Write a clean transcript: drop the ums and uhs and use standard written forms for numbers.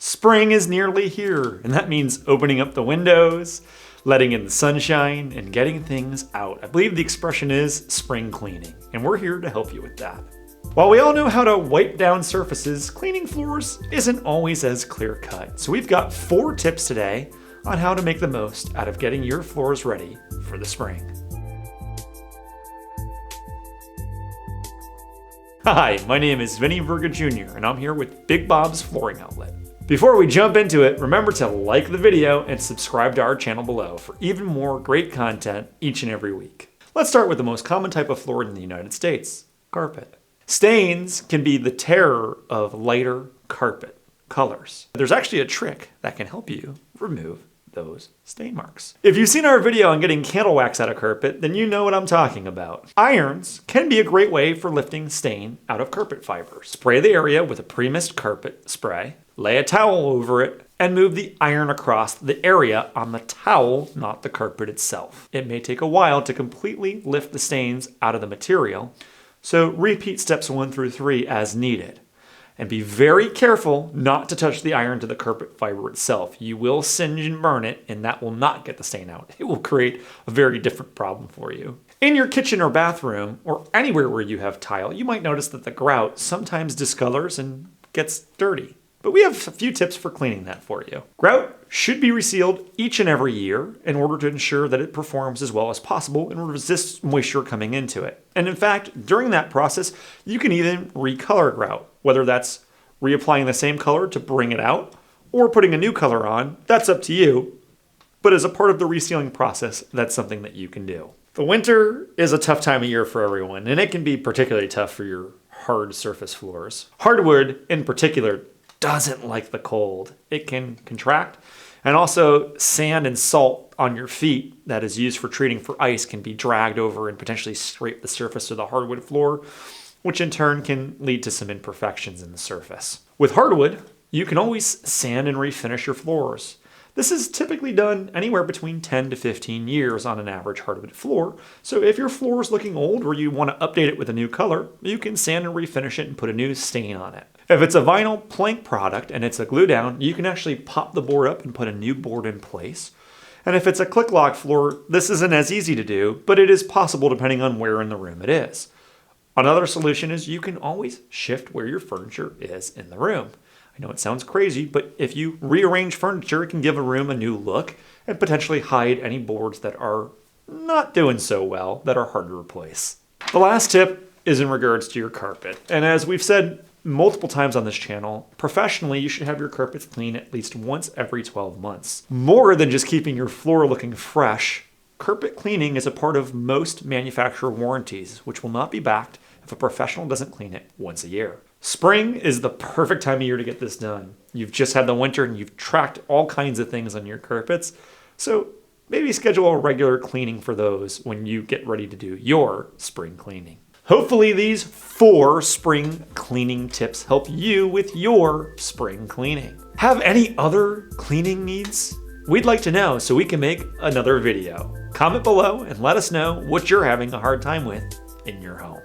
Spring is nearly here, and that means opening up the windows, letting in the sunshine, and getting things out. I believe the expression is spring cleaning, and we're here to help you with that. While we all know how to wipe down surfaces, cleaning floors isn't always as clear-cut. So we've got 4 tips today on how to make the most out of getting your floors ready for the spring. Hi, my name is Vinny Verga Jr., and I'm here with Big Bob's Flooring Outlet. Before we jump into it, remember to like the video and subscribe to our channel below for even more great content each and every week. Let's start with the most common type of floor in the United States, carpet. Stains can be the terror of lighter carpet colors. There's actually a trick that can help you remove those stain marks. If you've seen our video on getting candle wax out of carpet, then you know what I'm talking about. Irons can be a great way for lifting stain out of carpet fiber. Spray the area with a pre-mist carpet spray, lay a towel over it, and move the iron across the area on the towel, not the carpet itself. It may take a while to completely lift the stains out of the material, so repeat steps 1 through 3 as needed. And be very careful not to touch the iron to the carpet fiber itself. You will singe and burn it, and that will not get the stain out. It will create a very different problem for you. In your kitchen or bathroom, or anywhere where you have tile, you might notice that the grout sometimes discolors and gets dirty. But we have a few tips for cleaning that for you. Grout should be resealed each and every year in order to ensure that it performs as well as possible and resists moisture coming into it. And in fact, during that process, you can even recolor grout, whether that's reapplying the same color to bring it out or putting a new color on. That's up to you. But as a part of the resealing process, that's something that you can do. The winter is a tough time of year for everyone, and it can be particularly tough for your hard surface floors. Hardwood, in particular, doesn't like the cold. It can contract, and also sand and salt on your feet that is used for treating for ice can be dragged over and potentially scrape the surface of the hardwood floor, which in turn can lead to some imperfections in the surface. With hardwood, you can always sand and refinish your floors. This is typically done anywhere between 10 to 15 years on an average hardwood floor, so if your floor is looking old or you want to update it with a new color, you can sand and refinish it and put a new stain on it. If it's a vinyl plank product and it's a glue down, you can actually pop the board up and put a new board in place. And if it's a click lock floor, this isn't as easy to do, but it is possible depending on where in the room it is. Another solution is you can always shift where your furniture is in the room. I know it sounds crazy, but if you rearrange furniture, it can give a room a new look and potentially hide any boards that are not doing so well, that are hard to replace. The last tip is in regards to your carpet. And as we've said multiple times on this channel, professionally, you should have your carpets cleaned at least once every 12 months. More than just keeping your floor looking fresh, carpet cleaning is a part of most manufacturer warranties, which will not be backed if a professional doesn't clean it once a year. Spring is the perfect time of year to get this done. You've just had the winter and you've tracked all kinds of things on your carpets, so maybe schedule a regular cleaning for those when you get ready to do your spring cleaning. Hopefully these 4 spring cleaning tips help you with your spring cleaning. Have any other cleaning needs? We'd like to know so we can make another video. Comment below and let us know what you're having a hard time with in your home.